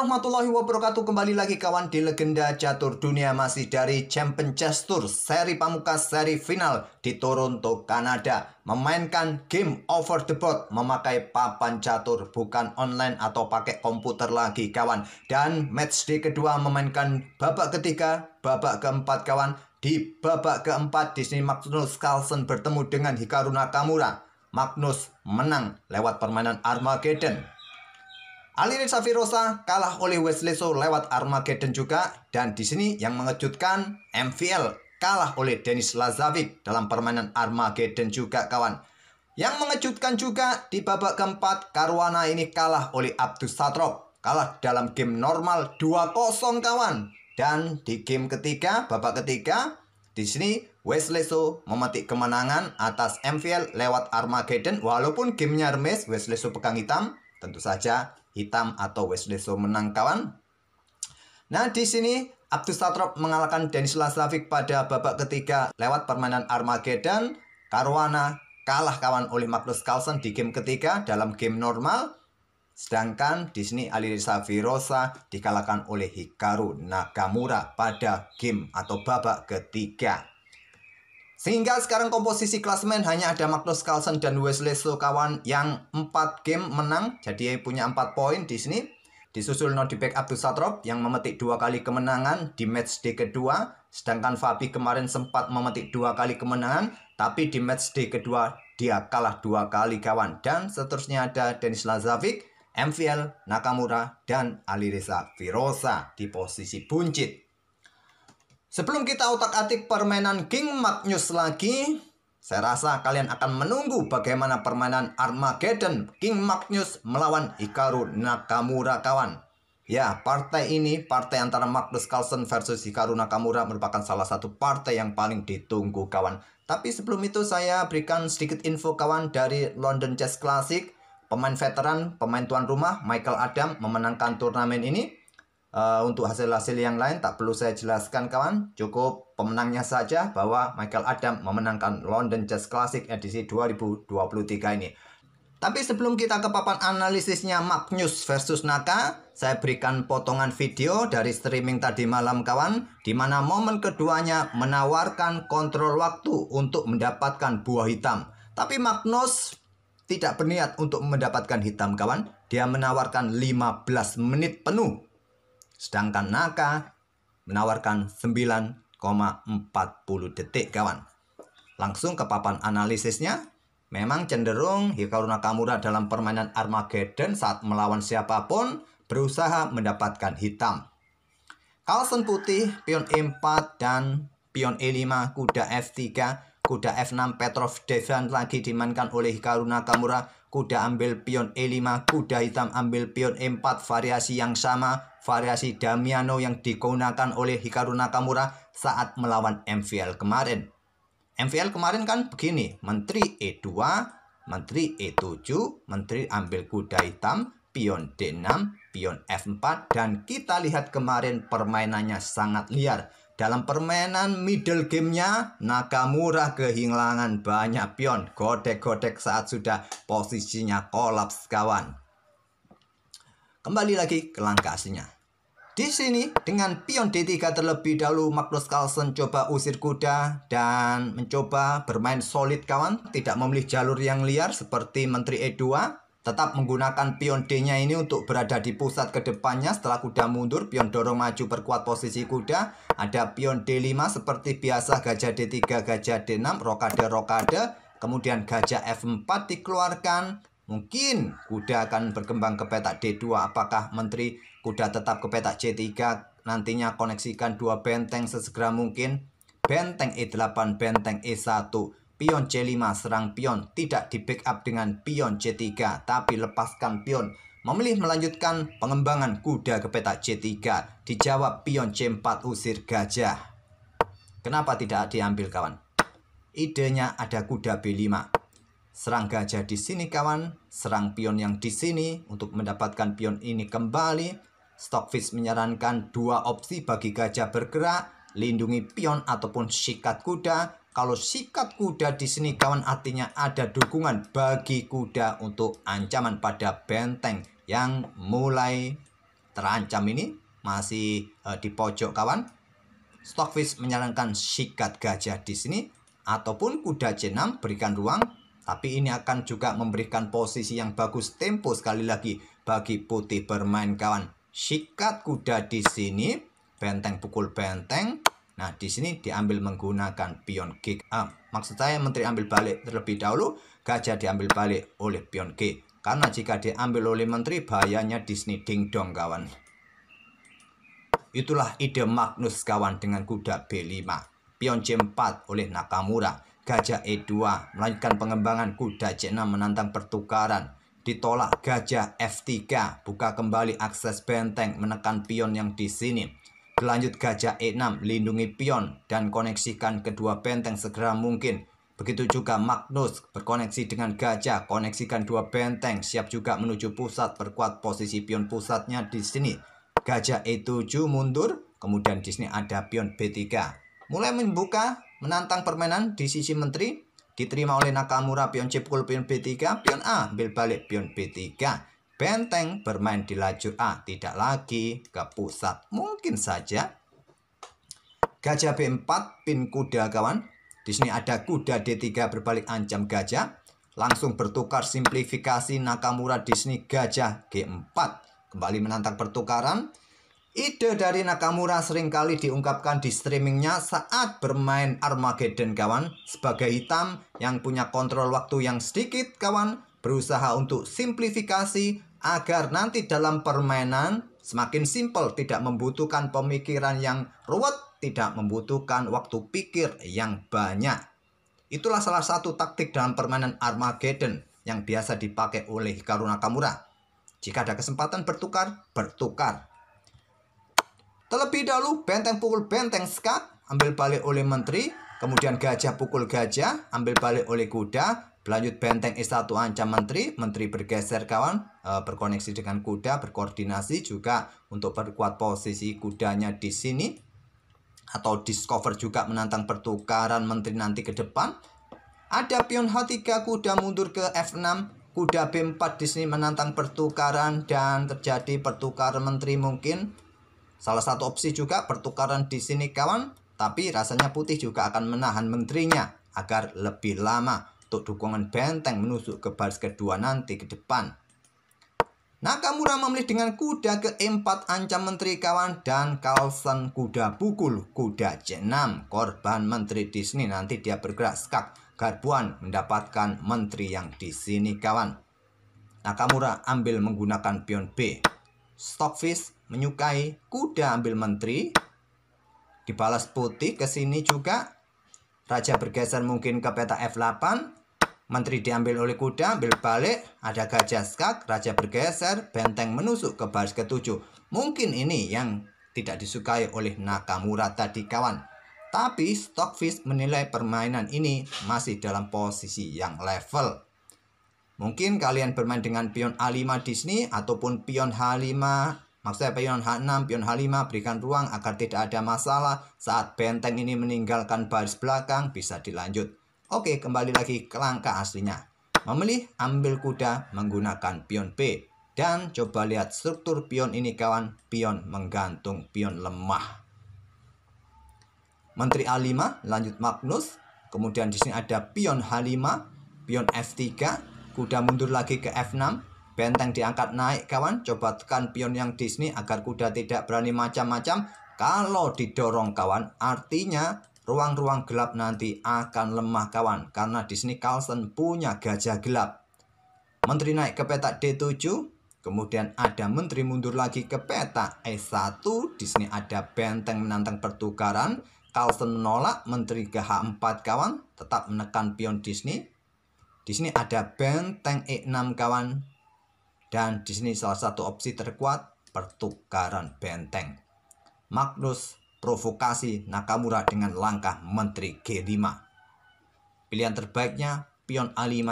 warahmatullahi wabarakatuh. Kembali lagi kawan di Legenda Catur Dunia, masih dari Champion Chess Tour seri pamungkas seri final di Toronto, Kanada. Memainkan game over the board memakai papan catur, bukan online atau pakai komputer lagi kawan. Dan match day kedua memainkan babak ketiga, babak keempat kawan. Di babak keempat di sini Magnus Carlsen bertemu dengan Hikaru Nakamura. Magnus menang lewat permainan Armageddon. Alireza Firoza kalah oleh Wesley So lewat Armageddon juga. Dan di sini yang mengejutkan, MVL kalah oleh Denis Lazovic dalam permainan Armageddon juga kawan. Yang mengejutkan juga di babak keempat, Caruana ini kalah oleh Abdussatrob. Kalah dalam game normal 2-0 kawan. Dan di game ketiga, babak ketiga, di sini Wesley So memetik kemenangan atas MVL lewat Armageddon. Walaupun gamenya remis, Wesley So pegang hitam, tentu saja hitam atau Wesley So menang kawan. Nah di sini Abdussatrob mengalahkan Denis Lazovic pada babak ketiga lewat permainan Armageddon. Caruana kalah kawan oleh Magnus Carlsen di game ketiga dalam game normal. Sedangkan di sini Alireza Firoza dikalahkan oleh Hikaru Nakamura pada game atau babak ketiga. Sehingga sekarang komposisi klasemen hanya ada Magnus Carlsen dan Wesley So kawan yang 4 game menang, jadi punya 4 poin di sini. Disusul Nordibek Abdussatrob yang memetik 2 kali kemenangan di match day kedua, sedangkan Fabi kemarin sempat memetik 2 kali kemenangan, tapi di match day kedua dia kalah 2 kali kawan. Dan seterusnya ada Denis Lazovic, MVL, Nakamura, dan Alireza Firoza di posisi buncit. Sebelum kita otak-atik permainan King Magnus lagi, saya rasa kalian akan menunggu bagaimana permainan Armageddon King Magnus melawan Hikaru Nakamura kawan. Ya, partai ini, partai antara Magnus Carlsen versus Hikaru Nakamura merupakan salah satu partai yang paling ditunggu kawan. Tapi sebelum itu saya berikan sedikit info kawan dari London Chess Classic. Pemain veteran, pemain tuan rumah Michael Adam memenangkan turnamen ini. Untuk hasil-hasil yang lain tak perlu saya jelaskan kawan, cukup pemenangnya saja bahwa Michael Adam memenangkan London Chess Classic edisi 2023 ini. Tapi sebelum kita ke papan analisisnya Magnus versus Naka, saya berikan potongan video dari streaming tadi malam kawan, di mana momen keduanya menawarkan kontrol waktu untuk mendapatkan buah hitam. Tapi Magnus tidak berniat untuk mendapatkan hitam kawan, dia menawarkan 15 menit penuh. Sedangkan Naka menawarkan 9,40 detik kawan. Langsung ke papan analisisnya. Memang cenderung Hikaru Nakamura dalam permainan Armageddon saat melawan siapapun berusaha mendapatkan hitam. Carlsen putih, pion E4 dan pion E5, kuda F3, kuda F6, Petrov Devan lagi dimainkan oleh Hikaru Nakamura. Kuda ambil pion E5, kuda hitam ambil pion E4, variasi yang sama, variasi Damiano yang digunakan oleh Hikaru Nakamura saat melawan MVL kemarin. MVL kemarin kan begini, menteri E2, menteri E7, menteri ambil kuda hitam, pion D6, pion F4, dan kita lihat kemarin permainannya sangat liar. Dalam permainan middle gamenya, Nakamura kehilangan banyak pion, godek-godek saat sudah posisinya kolaps kawan. Kembali lagi ke langkah aslinya. Di sini dengan pion D3 terlebih dahulu, Magnus Carlsen coba usir kuda dan mencoba bermain solid kawan, tidak memilih jalur yang liar seperti menteri E2. Tetap menggunakan pion D-nya ini untuk berada di pusat ke depannya. Setelah kuda mundur, pion dorong maju perkuat posisi kuda. Ada pion D5 seperti biasa, gajah D3, gajah D6, rokade. Kemudian gajah F4 dikeluarkan. Mungkin kuda akan berkembang ke petak D2. Apakah menteri kuda tetap ke petak C3? Nantinya koneksikan dua benteng sesegera mungkin. Benteng E8, benteng E1. Pion C5 serang pion, tidak di backup dengan pion C3, tapi lepaskan pion. Memilih melanjutkan pengembangan kuda ke petak C3. Dijawab pion C4 usir gajah. Kenapa tidak diambil kawan? Idenya ada kuda B5. Serang gajah di sini kawan, serang pion yang di sini untuk mendapatkan pion ini kembali. Stockfish menyarankan 2 opsi bagi gajah bergerak, lindungi pion ataupun sikat kuda. Kalau sikat kuda di sini kawan artinya ada dukungan bagi kuda untuk ancaman pada benteng yang mulai terancam ini masih di pojok kawan. Stockfish menyarankan sikat gajah di sini ataupun kuda C6 berikan ruang, tapi ini akan juga memberikan posisi yang bagus tempo sekali lagi bagi putih bermain kawan. Sikat kuda di sini, benteng pukul benteng. Nah, di sini diambil menggunakan pion G. Maksud saya menteri ambil balik terlebih dahulu, gajah diambil balik oleh pion G. Karena jika diambil oleh menteri, bahayanya di sini dingdong kawan. Itulah ide Magnus kawan dengan kuda B5. Pion C4 oleh Nakamura. Gajah E2 melanjutkan pengembangan kuda C6 menantang pertukaran. Ditolak gajah F3. Buka kembali akses benteng menekan pion yang di sini. Berlanjut gajah E6 lindungi pion dan koneksikan kedua benteng segera mungkin. Begitu juga Magnus berkoneksi dengan gajah, koneksikan dua benteng, siap juga menuju pusat, perkuat posisi pion pusatnya di sini. Gajah E7 mundur, kemudian di sini ada pion B3. Mulai membuka, menantang permainan di sisi menteri, diterima oleh Nakamura pion C pukul pion B3, pion A ambil balik pion B3. Benteng bermain di lajur A, tidak lagi ke pusat. Mungkin saja gajah B4 pin kuda kawan. Di sini ada kuda D3 berbalik ancam gajah. Langsung bertukar simplifikasi Nakamura di sini gajah G4. Kembali menantang pertukaran. Ide dari Nakamura seringkali diungkapkan di streamingnya saat bermain Armageddon kawan. Sebagai hitam yang punya kontrol waktu yang sedikit kawan, berusaha untuk simplifikasi agar nanti dalam permainan semakin simpel, tidak membutuhkan pemikiran yang ruwet, tidak membutuhkan waktu pikir yang banyak. Itulah salah satu taktik dalam permainan Armageddon yang biasa dipakai oleh Hikaru Nakamura. Jika ada kesempatan bertukar, bertukar. Terlebih dahulu benteng pukul benteng skak, ambil balik oleh menteri. Kemudian gajah pukul gajah, ambil balik oleh kuda. Berlanjut benteng E1 ancam menteri. Menteri bergeser kawan, berkoneksi dengan kuda, berkoordinasi juga untuk perkuat posisi kudanya di sini. Atau discover juga menantang pertukaran menteri nanti ke depan. Ada pion H3, kuda mundur ke F6. Kuda B4 di sini menantang pertukaran dan terjadi pertukaran menteri mungkin. Salah satu opsi juga pertukaran di sini kawan, tapi rasanya putih juga akan menahan menterinya agar lebih lama untuk dukungan benteng menusuk ke baris kedua nanti ke depan. Nakamura memilih dengan kuda ke E4 ancam menteri kawan dan Carlsen kuda pukul kuda C6 korban menteri di sini, nanti dia bergerak skak garbuan mendapatkan menteri yang di sini kawan. Nakamura ambil menggunakan pion B. Stockfish menyukai kuda ambil menteri. Dibalas putih ke sini juga. Raja bergeser mungkin ke peta F8. Menteri diambil oleh kuda, ambil balik. Ada gajah skak, raja bergeser, benteng menusuk ke baris ke-7. Mungkin ini yang tidak disukai oleh Nakamura tadi kawan. Tapi Stockfish menilai permainan ini masih dalam posisi yang level. Mungkin kalian bermain dengan pion A5 di sini ataupun pion H5. Maksudnya pion H6, pion H5 berikan ruang agar tidak ada masalah. Saat benteng ini meninggalkan baris belakang bisa dilanjut. Oke, kembali lagi ke langkah aslinya. Memilih ambil kuda menggunakan pion B. Dan coba lihat struktur pion ini kawan. Pion menggantung, pion lemah. Menteri A5, lanjut Magnus. Kemudian di sini ada pion H5, pion F3, kuda mundur lagi ke F6, benteng diangkat naik kawan. Coba tekan pion yang di sini agar kuda tidak berani macam-macam. Kalau didorong kawan, artinya ruang-ruang gelap nanti akan lemah kawan. Karena di sini Carlsen punya gajah gelap. Menteri naik ke peta D7. Kemudian ada menteri mundur lagi ke peta E1. Di sini ada benteng menantang pertukaran. Carlsen menolak, menteri ke H4 kawan, tetap menekan pion di sini. Di sini ada benteng E6 kawan. Dan di sini salah satu opsi terkuat, pertukaran benteng. Magnus provokasi Nakamura dengan langkah menteri G5. Pilihan terbaiknya pion A5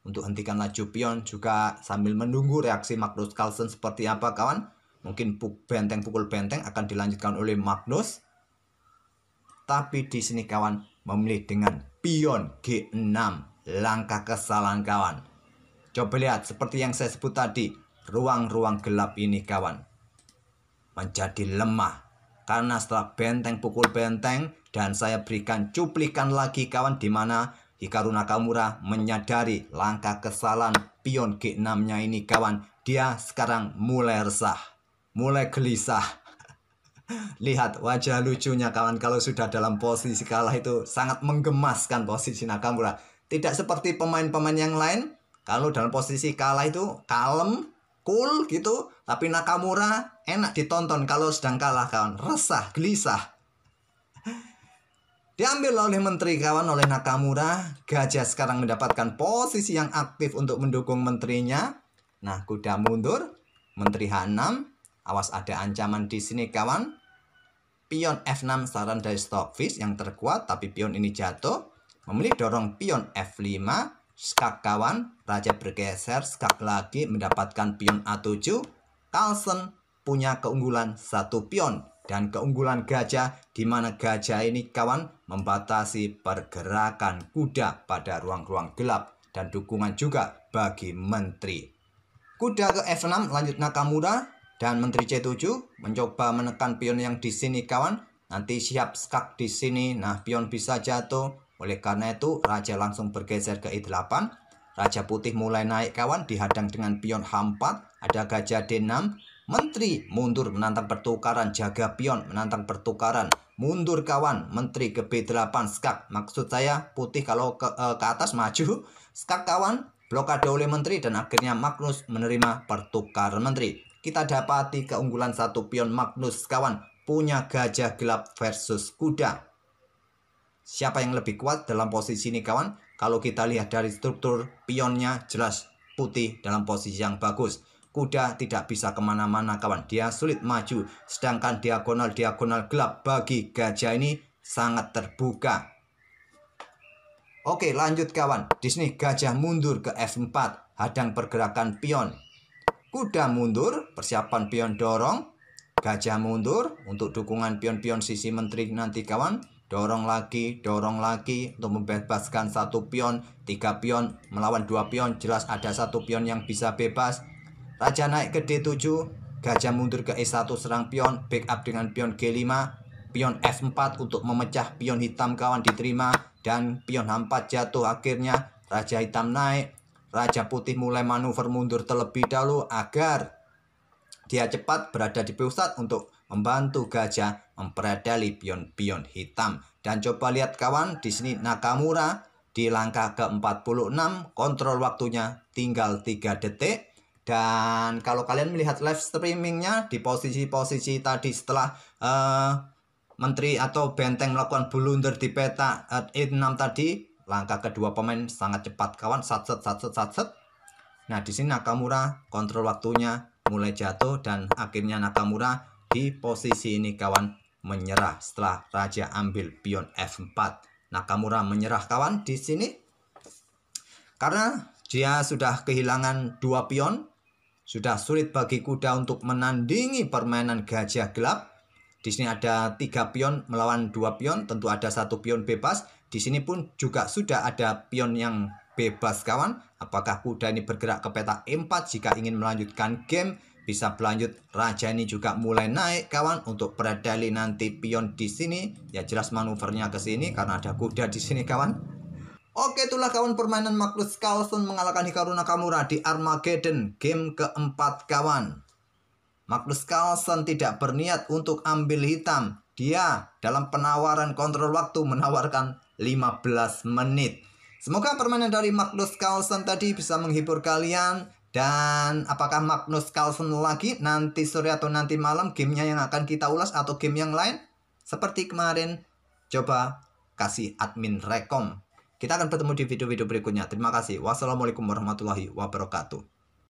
untuk hentikan laju pion, juga sambil menunggu reaksi Magnus Carlsen seperti apa kawan. Mungkin benteng pukul benteng akan dilanjutkan oleh Magnus. Tapi di sini kawan memilih dengan pion G6. Langkah kesalahan kawan. Coba lihat seperti yang saya sebut tadi. Ruang-ruang gelap ini kawan. menjadi lemah. Karena setelah benteng pukul benteng dan saya berikan cuplikan lagi kawan di mana Hikaru Nakamura menyadari langkah kesalahan pion G6-nya ini kawan. Dia sekarang mulai resah, mulai gelisah. Lihat wajah lucunya kawan kalau sudah dalam posisi kalah itu sangat menggemaskan posisi Nakamura. Tidak seperti pemain-pemain yang lain. Kalau dalam posisi kalah itu kalem, cool gitu. Tapi Nakamura enak ditonton kalau sedang kalah kawan. Resah, gelisah. Diambil oleh menteri kawan oleh Nakamura. Gajah sekarang mendapatkan posisi yang aktif untuk mendukung menterinya. Nah, kuda mundur. Menteri H6. Awas ada ancaman di sini kawan. Pion F6 saran dari Stockfish yang terkuat. Tapi pion ini jatuh. Memilih dorong pion F5. Skak kawan. Raja bergeser. Skak lagi mendapatkan pion A7. Carlsen punya keunggulan satu pion. Dan keunggulan gajah di mana gajah ini kawan membatasi pergerakan kuda pada ruang-ruang gelap. Dan dukungan juga bagi menteri. Kuda ke F6 lanjut Nakamura. Dan menteri C7 mencoba menekan pion yang di sini kawan. Nanti siap skak di sini. Nah pion bisa jatuh. Oleh karena itu raja langsung bergeser ke E8. Raja putih mulai naik kawan. Dihadang dengan pion H4. Ada gajah D6. Menteri mundur menantang pertukaran. Jaga pion menantang pertukaran. Mundur kawan. Menteri ke B8 skak. Maksud saya putih kalau ke atas maju. Skak kawan. Blokade oleh menteri. Dan akhirnya Magnus menerima pertukaran menteri. Kita dapati keunggulan satu pion Magnus kawan. Punya gajah gelap versus kuda. Siapa yang lebih kuat dalam posisi ini kawan? Kalau kita lihat dari struktur pionnya jelas putih dalam posisi yang bagus. Kuda tidak bisa kemana-mana kawan. Dia sulit maju. Sedangkan diagonal-diagonal gelap bagi gajah ini sangat terbuka. Oke lanjut kawan. Di sini gajah mundur ke F4. Hadang pergerakan pion. Kuda mundur. Persiapan pion dorong. Gajah mundur. Untuk dukungan pion-pion sisi menteri nanti kawan. Dorong lagi untuk membebaskan satu pion. 3 pion melawan 2 pion. Jelas ada satu pion yang bisa bebas. Raja naik ke D7, gajah mundur ke E1 serang pion, backup dengan pion G5, pion F4 untuk memecah pion hitam kawan diterima, dan pion H4 jatuh akhirnya, raja hitam naik, raja putih mulai manuver mundur terlebih dahulu agar dia cepat berada di pusat untuk membantu gajah mempredali pion-pion hitam. Dan coba lihat kawan, di sini Nakamura di langkah ke-46, kontrol waktunya tinggal 3 detik. Dan kalau kalian melihat live streamingnya di posisi-posisi tadi setelah menteri atau benteng melakukan blunder di peta E6 tadi, langkah kedua pemain sangat cepat kawan, satset. Nah di sini Nakamura kontrol waktunya mulai jatuh dan akhirnya Nakamura di posisi ini kawan menyerah setelah raja ambil pion F4. Nakamura menyerah kawan di sini karena dia sudah kehilangan 2 pion. Sudah sulit bagi kuda untuk menandingi permainan gajah gelap. Di sini ada 3 pion melawan 2 pion. Tentu ada 1 pion bebas. Di sini pun juga sudah ada pion yang bebas kawan. Apakah kuda ini bergerak ke peta E4 jika ingin melanjutkan game? Bisa berlanjut. Raja ini juga mulai naik kawan untuk predali nanti pion di sini. Ya jelas manuvernya ke sini karena ada kuda di sini kawan. Oke, itulah kawan permainan Magnus Carlsen mengalahkan Hikaru Nakamura di Armageddon game keempat kawan. Magnus Carlsen tidak berniat untuk ambil hitam. Dia dalam penawaran kontrol waktu menawarkan 15 menit. Semoga permainan dari Magnus Carlsen tadi bisa menghibur kalian. Dan apakah Magnus Carlsen lagi nanti sore atau nanti malam gamenya yang akan kita ulas atau game yang lain? Seperti kemarin, coba kasih admin rekom. Kita akan bertemu di video-video berikutnya. Terima kasih. Wassalamualaikum warahmatullahi wabarakatuh.